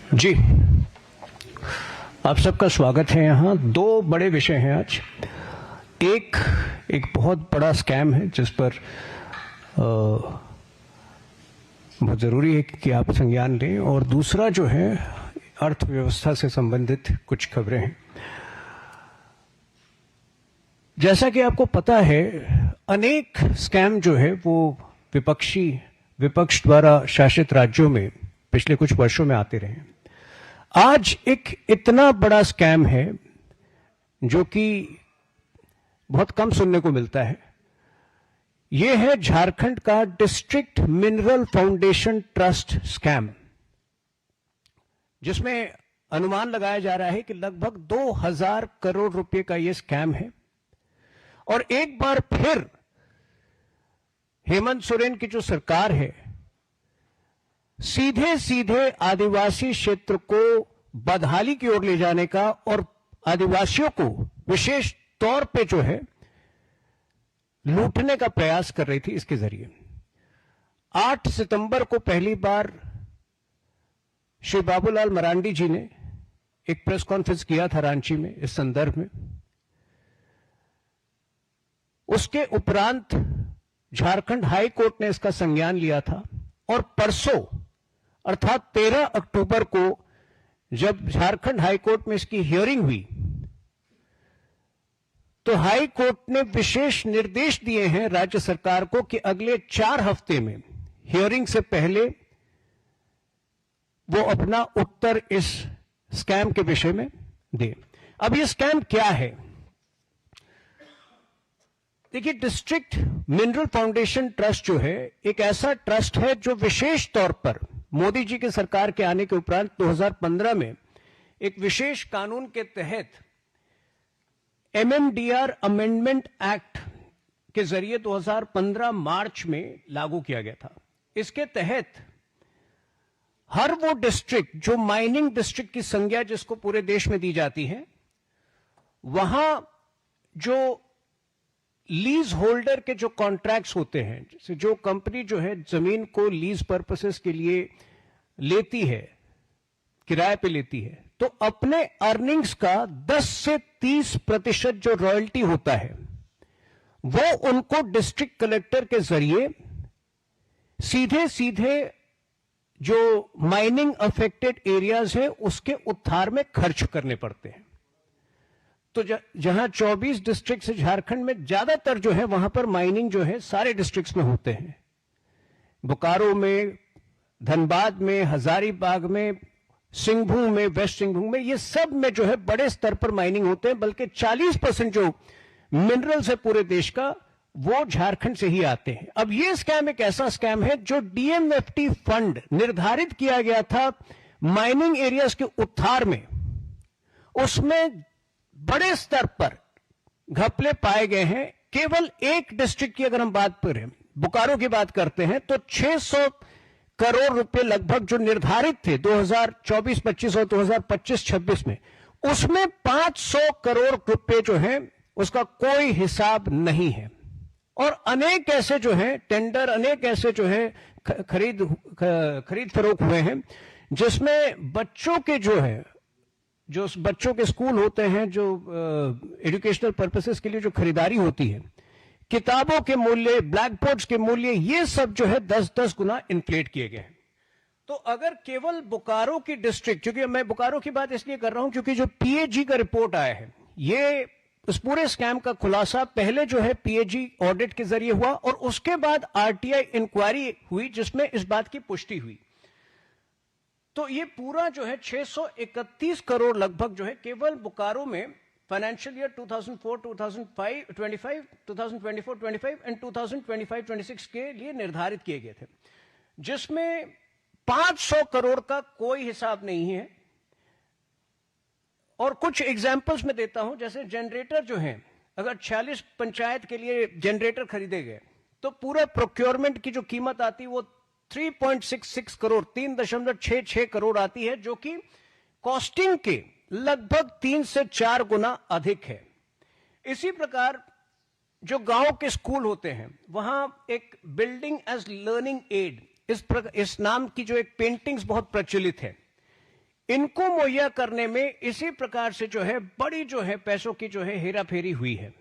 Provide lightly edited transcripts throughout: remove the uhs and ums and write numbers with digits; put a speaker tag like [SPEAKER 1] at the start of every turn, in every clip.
[SPEAKER 1] जी, आप सबका स्वागत है। यहाँ दो बड़े विषय हैं आज। एक बहुत बड़ा स्कैम है जिस पर बहुत ज़रूरी है कि आप संज्ञान लें, और दूसरा जो है अर्थव्यवस्था से संबंधित कुछ खबरें हैं। जैसा कि आपको पता है, अनेक स्कैम जो है वो विपक्ष द्वारा शासित राज्यों में पिछले कुछ वर्षों में आते रहे। आज एक इतना बड़ा स्कैम है जो कि बहुत कम सुनने को मिलता है। यह है झारखंड का district mineral foundation trust scam, जिसमें अनुमान लगाया जा रहा है कि लगभग 2000 करोड़ रुपए का यह स्कैम है। और एक बार फिर हेमंत सोरेन की जो सरकार है, सीधे आदिवासी क्षेत्र को बदहाली की ओर ले जाने का और आदिवासियों को विशेष तौर पे जो है लूटने का प्रयास कर रही थी। इसके जरिए 8 सितंबर को पहली बार श्री बाबूलाल मरांडी जी ने एक प्रेस कॉन्फ्रेंस किया था रांची में इस संदर्भ में। उसके उपरांत झारखंड हाई कोर्ट ने इसका संज्ञान लिया था, और परसों अर्थात 13 अक्टूबर को जब झारखंड हाई कोर्ट में इसकी हियरिंग हुई, तो हाई कोर्ट ने विशेष निर्देश दिए हैं राज्य सरकार को कि अगले 4 हफ्ते में हियरिंग से पहले वो अपना उत्तर इस स्कैम के विषय में दे। अब ये स्कैम क्या है? देखिए, डिस्ट्रिक्ट मिनरल फाउंडेशन ट्रस्ट जो है एक ऐसा ट्रस्ट है जो विशेष तौर पर मोदी जी की सरकार के आने के उपरांत 2015 में एक विशेष कानून के तहत MMDR अमेंडमेंट एक्ट के जरिए 2015 मार्च में लागू किया गया था। इसके तहत हर वो डिस्ट्रिक्ट जो माइनिंग डिस्ट्रिक्ट की संज्ञा जिसको पूरे देश में दी जाती है, वहां जो लीज होल्डर के जो कॉन्ट्रैक्ट्स होते हैं, जैसे जो कंपनी जो है जमीन को लीज पर्पसेस के लिए लेती है, किराए पे लेती है, तो अपने अर्निंग्स का 10 से 30% जो रॉयल्टी होता है वो उनको डिस्ट्रिक्ट कलेक्टर के जरिए सीधे जो माइनिंग अफेक्टेड एरियाज है उसके उद्धार में खर्च करने पड़ते हैं। तो जहां 24 डिस्ट्रिक्ट है झारखंड में, ज्यादातर जो है वहां पर माइनिंग जो है सारे डिस्ट्रिक्ट्स में होते हैं। बोकारो में, धनबाद में, हजारीबाग में, सिंहभूम में, वेस्ट सिंहभूम में, ये सब में जो है बड़े स्तर पर माइनिंग होते हैं। बल्कि 40% जो मिनरल्स है पूरे देश का वो झारखंड से ही आते हैं। अब ये स्कैम एक ऐसा स्कैम है जो DMFT फंड निर्धारित किया गया था माइनिंग एरियाज के उद्धार में, उसमें बड़े स्तर पर घपले पाए गए हैं। केवल एक डिस्ट्रिक्ट की अगर हम बात करें, बोकारो की बात करते हैं, तो 600 करोड़ रुपए लगभग जो निर्धारित थे 2024-25 और 2025-26 में, उसमें 500 करोड़ रुपए जो है उसका कोई हिसाब नहीं है। और अनेक ऐसे जो है टेंडर, अनेक ऐसे जो है खरीद फरोख्त हुए हैं जिसमें बच्चों के जो बच्चों के स्कूल होते हैं, जो एजुकेशनल पर्पसेस के लिए जो खरीदारी होती है, किताबों के मूल्य, ब्लैक बोर्ड्स के मूल्य, ये सब जो है 10-10 गुना इन्फ्लेट किए गए हैं। तो अगर केवल बोकारो की डिस्ट्रिक्ट, क्योंकि मैं बोकारो की बात इसलिए कर रहा हूं क्योंकि जो PAG का रिपोर्ट आया है, ये इस पूरे स्कैम का खुलासा पहले जो है PAG ऑडिट के जरिए हुआ और उसके बाद RTI इंक्वायरी हुई जिसमें इस बात की पुष्टि हुई। तो ये पूरा जो है 631 करोड़ लगभग जो है केवल बोकारो में फाइनेंशियल ईयर 2024-25 एंड 2025-26 के लिए निर्धारित किए गए थे, जिसमें 500 करोड़ का कोई हिसाब नहीं है। और कुछ एग्जाम्पल्स में देता हूं, जैसे जनरेटर जो है, अगर 46 पंचायत के लिए जनरेटर खरीदे गए तो पूरा प्रोक्योरमेंट की जो कीमत आती है वो 3.66 करोड़ 3.66 करोड़ आती है, जो कि कॉस्टिंग के लगभग 3 से 4 गुना अधिक है। इसी प्रकार जो गांव के स्कूल होते हैं, वहां एक बिल्डिंग एज लर्निंग एड, इस नाम की जो एक पेंटिंग्स बहुत प्रचलित है, इनको मुहैया करने में इसी प्रकार से जो है बड़ी जो है पैसों की जो है हेराफेरी हुई है।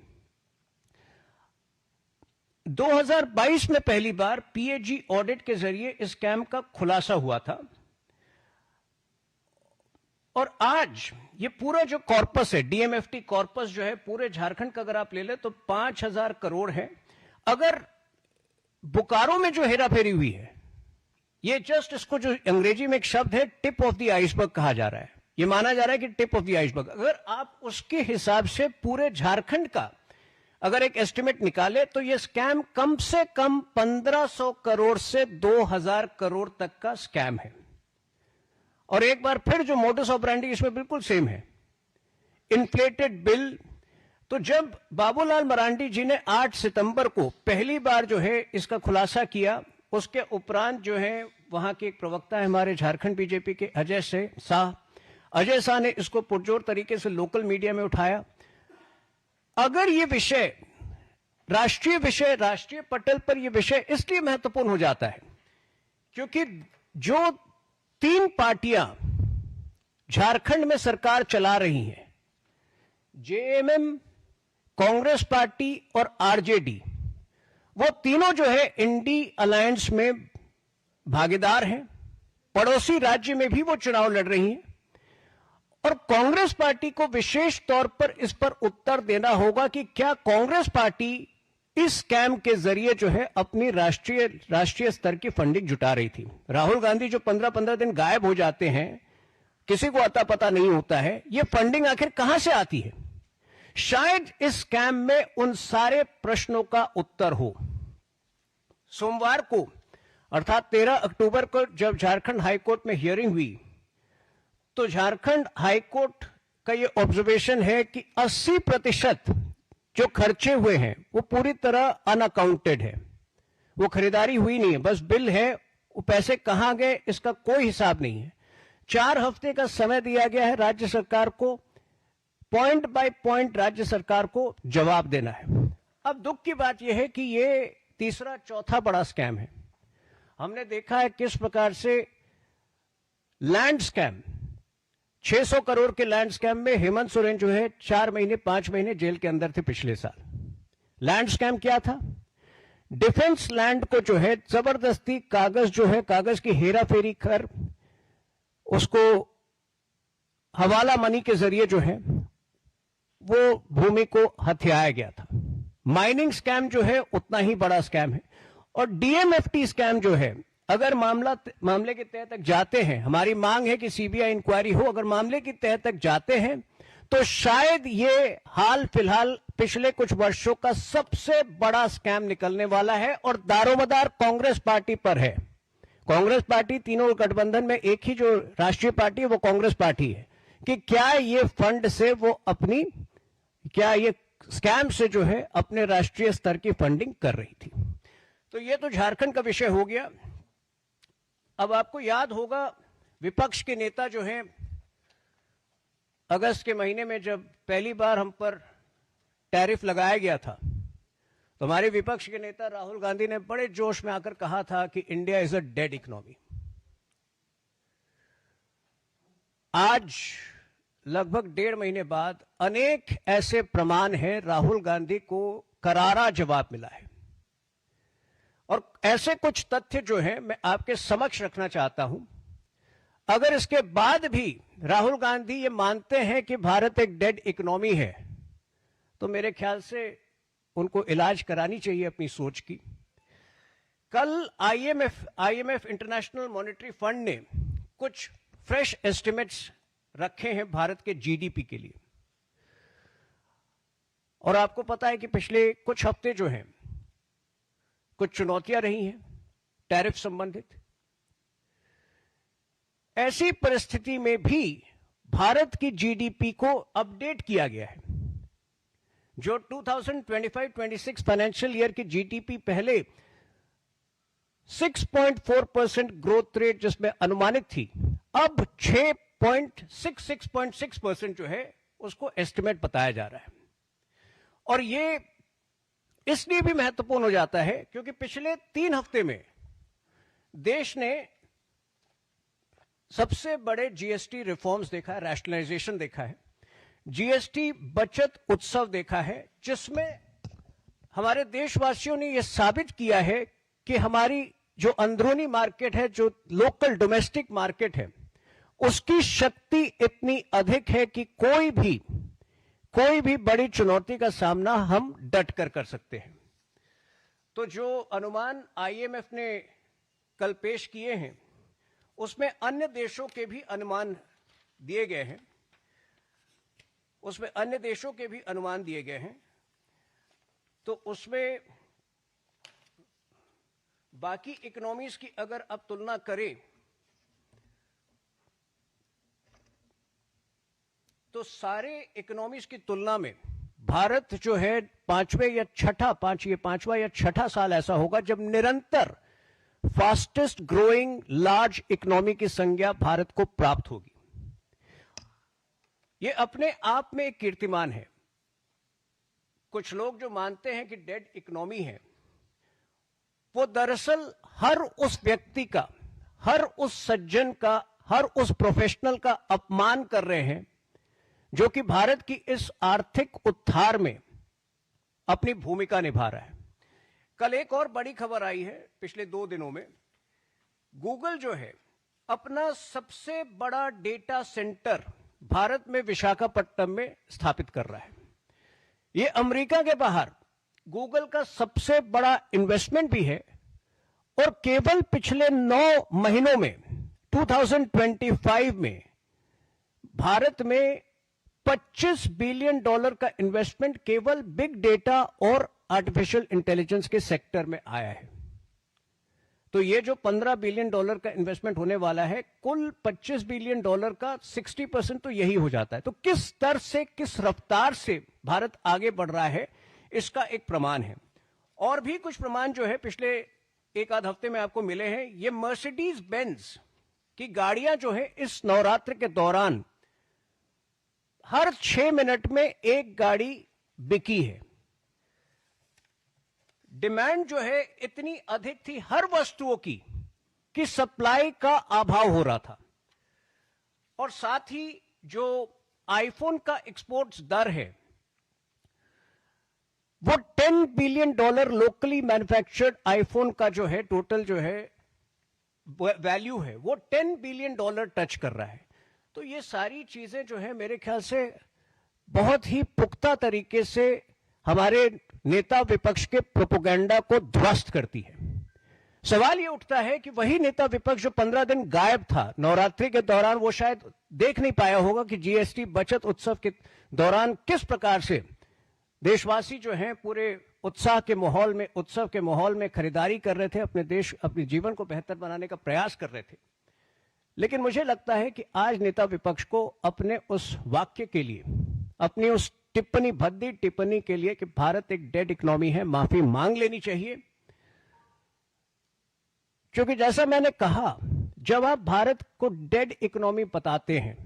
[SPEAKER 1] 2022 में पहली बार पीएजी ऑडिट के जरिए इस स्कैम का खुलासा हुआ था और आज ये पूरा जो कॉर्पस है, डीएमएफटी कॉर्पस जो है पूरे झारखंड का अगर आप ले ले तो 5,000 करोड़ है। अगर बोकारो में जो हेराफेरी हुई है, ये जस्ट इसको जो अंग्रेजी में एक शब्द है टिप ऑफ द आइसबर्ग कहा जा रहा है, ये माना जा रहा है कि टिप ऑफ द आइसबर्ग। अगर आप उसके हिसाब से पूरे झारखंड का अगर एक एस्टिमेट निकाले तो ये स्कैम कम से कम 1,500 करोड़ से 2,000 करोड़ तक का स्कैम है। और एक बार फिर जो मोडस ऑपरेंडी इसमें बिल्कुल सेम है, इन्फ्लेटेड बिल। तो जब बाबूलाल मरांडी जी ने 8 सितंबर को पहली बार जो है इसका खुलासा किया, उसके उपरांत जो है वहां के एक प्रवक्ता है हमारे झारखंड बीजेपी के अजय शाह ने इसको पुरजोर तरीके से लोकल मीडिया में उठाया। अगर ये विषय राष्ट्रीय पटल पर यह विषय इसलिए महत्वपूर्ण हो जाता है क्योंकि जो 3 पार्टियां झारखंड में सरकार चला रही हैं, जेएमएम, कांग्रेस पार्टी और आरजेडी, वो तीनों जो है इंडी अलायंस में भागीदार हैं। पड़ोसी राज्य में भी वो चुनाव लड़ रही हैं और कांग्रेस पार्टी को विशेष तौर पर इस पर उत्तर देना होगा कि क्या कांग्रेस पार्टी इस स्कैम के जरिए जो है अपनी राष्ट्रीय स्तर की फंडिंग जुटा रही थी। राहुल गांधी जो 15-15 दिन गायब हो जाते हैं, किसी को अता पता नहीं होता है, ये फंडिंग आखिर कहां से आती है? शायद इस स्कैम में उन सारे प्रश्नों का उत्तर हो। सोमवार को अर्थात 13 अक्टूबर को जब झारखंड हाईकोर्ट में हियरिंग हुई तो झारखंड हाईकोर्ट का यह ऑब्जर्वेशन है कि 80% जो खर्चे हुए हैं वो पूरी तरह अनअकाउंटेड है, वो खरीदारी हुई नहीं है, बस बिल है, वो पैसे कहां गए इसका कोई हिसाब नहीं है। 4 हफ्ते का समय दिया गया है राज्य सरकार को, पॉइंट बाय पॉइंट राज्य सरकार को जवाब देना है। अब दुख की बात यह है कि ये तीसरा चौथा बड़ा स्कैम है। हमने देखा है किस प्रकार से लैंड स्कैम, 600 करोड़ के लैंड स्कैम में हेमंत सोरेन जो है 4 महीने 5 महीने जेल के अंदर थे पिछले साल। लैंड स्कैम क्या था? डिफेंस लैंड को जो है जबरदस्ती कागज की हेराफेरी कर उसको हवाला मनी के जरिए जो है वो भूमि को हथियाया गया था। माइनिंग स्कैम जो है उतना ही बड़ा स्कैम है। और डीएमएफटी स्कैम जो है, अगर मामले के तह तक जाते हैं, हमारी मांग है कि सीबीआई इंक्वायरी हो, अगर मामले की तह तक जाते हैं तो शायद ये हाल फिलहाल पिछले कुछ वर्षों का सबसे बड़ा स्कैम निकलने वाला है और दारोमदार कांग्रेस पार्टी पर है। कांग्रेस पार्टी, तीनों गठबंधन में एक ही जो राष्ट्रीय पार्टी है वो कांग्रेस पार्टी है, कि क्या ये फंड से वो क्या ये स्कैम से जो है अपने राष्ट्रीय स्तर की फंडिंग कर रही थी। तो ये तो झारखंड का विषय हो गया। अब आपको याद होगा विपक्ष के नेता जो हैं, अगस्त के महीने में जब पहली बार हम पर टैरिफ लगाया गया था तो हमारे विपक्ष के नेता राहुल गांधी ने बड़े जोश में आकर कहा था कि India is a dead economy. आज लगभग 1.5 महीने बाद अनेक ऐसे प्रमाण हैं, राहुल गांधी को करारा जवाब मिला है। और ऐसे कुछ तथ्य जो हैं मैं आपके समक्ष रखना चाहता हूं। अगर इसके बाद भी राहुल गांधी ये मानते हैं कि भारत एक डेड इकोनॉमी है तो मेरे ख्याल से उनको इलाज करानी चाहिए अपनी सोच की। कल आईएमएफ इंटरनेशनल मॉनेटरी फंड ने कुछ फ्रेश एस्टिमेट्स रखे हैं भारत के जीडीपी के लिए। और आपको पता है कि पिछले कुछ हफ्ते जो हैं कुछ चुनौतियां रही हैं टैरिफ संबंधित। ऐसी परिस्थिति में भी भारत की जीडीपी को अपडेट किया गया है। जो 2025-26 फाइनेंशियल ईयर की जीडीपी पहले 6.4% ग्रोथ रेट जिसमें अनुमानित थी, अब 6.6% जो है उसको एस्टिमेट बताया जा रहा है। और ये इसलिए भी महत्वपूर्ण हो जाता है क्योंकि पिछले 3 हफ्ते में देश ने सबसे बड़े जीएसटी रिफॉर्म्स देखा है, रैशनलाइजेशन देखा है, जीएसटी बचत उत्सव देखा है, जिसमें हमारे देशवासियों ने यह साबित किया है कि हमारी जो अंदरूनी मार्केट है, जो लोकल डोमेस्टिक मार्केट है, उसकी शक्ति इतनी अधिक है कि कोई भी बड़ी चुनौती का सामना हम डट कर सकते हैं। तो जो अनुमान आईएमएफ ने कल पेश किए हैं, उसमें अन्य देशों के भी अनुमान दिए गए हैं, तो उसमें बाकी इकोनॉमीज की अगर अब तुलना करें तो सारे इकोनॉमीज की तुलना में भारत जो है पांचवा या छठा साल ऐसा होगा जब निरंतर फास्टेस्ट ग्रोइंग लार्ज इकोनॉमी की संज्ञा भारत को प्राप्त होगी। यह अपने आप में एक कीर्तिमान है। कुछ लोग जो मानते हैं कि डेड इकोनॉमी है, वो दरअसल हर उस व्यक्ति का, हर उस सज्जन का, हर उस प्रोफेशनल का अपमान कर रहे हैं जो कि भारत की इस आर्थिक उत्थान में अपनी भूमिका निभा रहा है। कल एक और बड़ी खबर आई है, पिछले 2 दिनों में गूगल जो है अपना सबसे बड़ा डेटा सेंटर भारत में विशाखापट्टनम में स्थापित कर रहा है। यह अमेरिका के बाहर गूगल का सबसे बड़ा इन्वेस्टमेंट भी है और केवल पिछले 9 महीनों में 2025 में भारत में $25 बिलियन का इन्वेस्टमेंट केवल बिग डेटा और आर्टिफिशियल इंटेलिजेंस के सेक्टर में आया है। तो ये जो $15 बिलियन का इन्वेस्टमेंट होने वाला है, कुल $25 बिलियन का 60% तो यही हो जाता है। तो किस स्तर से, किस रफ्तार से भारत आगे बढ़ रहा है, इसका एक प्रमाण है। और भी कुछ प्रमाण जो है पिछले एक आध हफ्ते में आपको मिले हैं। ये मर्सिडीज बेंज की गाड़ियां जो है इस नवरात्र के दौरान हर 6 मिनट में एक गाड़ी बिकी है। डिमांड जो है इतनी अधिक थी हर वस्तुओं की कि सप्लाई का अभाव हो रहा था। और साथ ही जो आईफोन का एक्सपोर्ट्स दर है वो $10 बिलियन लोकली मैन्युफैक्चर्ड आईफोन का जो है टोटल जो है वैल्यू है वो $10 बिलियन टच कर रहा है। तो ये सारी चीजें जो है मेरे ख्याल से बहुत ही पुख्ता तरीके से हमारे नेता विपक्ष के प्रोपेगेंडा को ध्वस्त करती है। सवाल ये उठता है कि वही नेता विपक्ष जो 15 दिन गायब था नवरात्रि के दौरान, वो शायद देख नहीं पाया होगा कि जीएसटी बचत उत्सव के दौरान किस प्रकार से देशवासी जो हैं पूरे उत्साह के माहौल में, उत्सव के माहौल में खरीदारी कर रहे थे, अपने जीवन को बेहतर बनाने का प्रयास कर रहे थे। लेकिन मुझे लगता है कि आज नेता विपक्ष को अपने उस वाक्य के लिए, अपनी उस भद्दी टिप्पणी के लिए कि भारत एक डेड इकोनॉमी है, माफी मांग लेनी चाहिए। क्योंकि जैसा मैंने कहा, जब आप भारत को डेड इकोनॉमी बताते हैं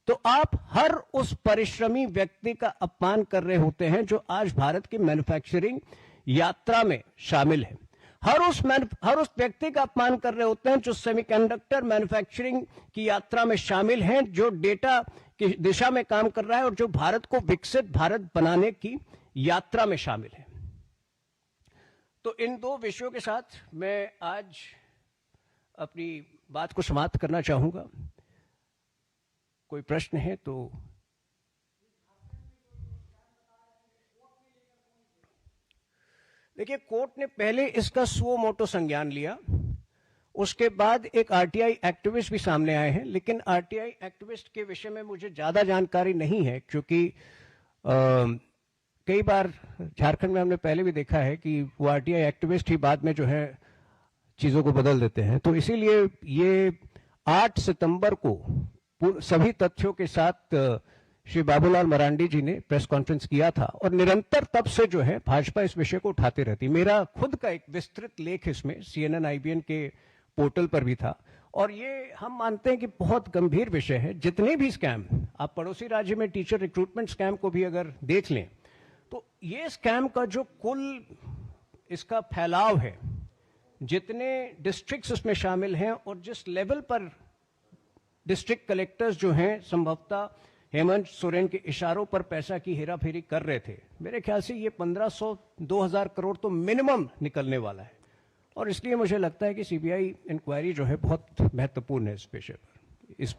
[SPEAKER 1] तो आप हर उस परिश्रमी व्यक्ति का अपमान कर रहे होते हैं जो आज भारत की मैन्युफैक्चरिंग यात्रा में शामिल है। हर उस व्यक्ति का अपमान कर रहे होते हैं जो सेमीकंडक्टर मैन्युफैक्चरिंग की यात्रा में शामिल हैं, जो डेटा की दिशा में काम कर रहा है और जो भारत को विकसित भारत बनाने की यात्रा में शामिल है। तो इन 2 विषयों के साथ मैं आज अपनी बात को समाप्त करना चाहूंगा। कोई प्रश्न है तो। देखिए, कोर्ट ने पहले इसका सुओ मोटो संज्ञान लिया, उसके बाद एक आरटीआई एक्टिविस्ट भी सामने आए हैं, लेकिन आरटीआई एक्टिविस्ट के विषय में मुझे ज्यादा जानकारी नहीं है, क्योंकि कई बार झारखंड में हमने पहले भी देखा है कि वो आरटीआई एक्टिविस्ट ही बाद में जो है चीजों को बदल देते हैं। तो इसीलिए ये 8 सितंबर को सभी तथ्यों के साथ श्री बाबूलाल मरांडी जी ने प्रेस कॉन्फ्रेंस किया था और निरंतर तब से जो है भाजपा इस विषय को उठाती रहती। मेरा खुद का एक विस्तृत लेख इसमें CNN IBN के पोर्टल पर भी था और ये हम मानते हैं कि बहुत गंभीर विषय है। जितने भी स्कैम, आप पड़ोसी राज्य में टीचर रिक्रूटमेंट स्कैम को भी अगर देख लें तो ये स्कैम का जो कुल इसका फैलाव है, जितने डिस्ट्रिक्ट्स उसमें शामिल हैं और जिस लेवल पर डिस्ट्रिक्ट कलेक्टर्स जो हैं संभवतः हेमंत सोरेन के इशारों पर पैसा की हेराफेरी कर रहे थे। मेरे ख्याल से ये 1500-2000 करोड़ तो मिनिमम निकलने वाला है, और इसलिए मुझे लगता है कि सीबीआई इंक्वायरी जो है बहुत महत्वपूर्ण है इस पेशे पर। इस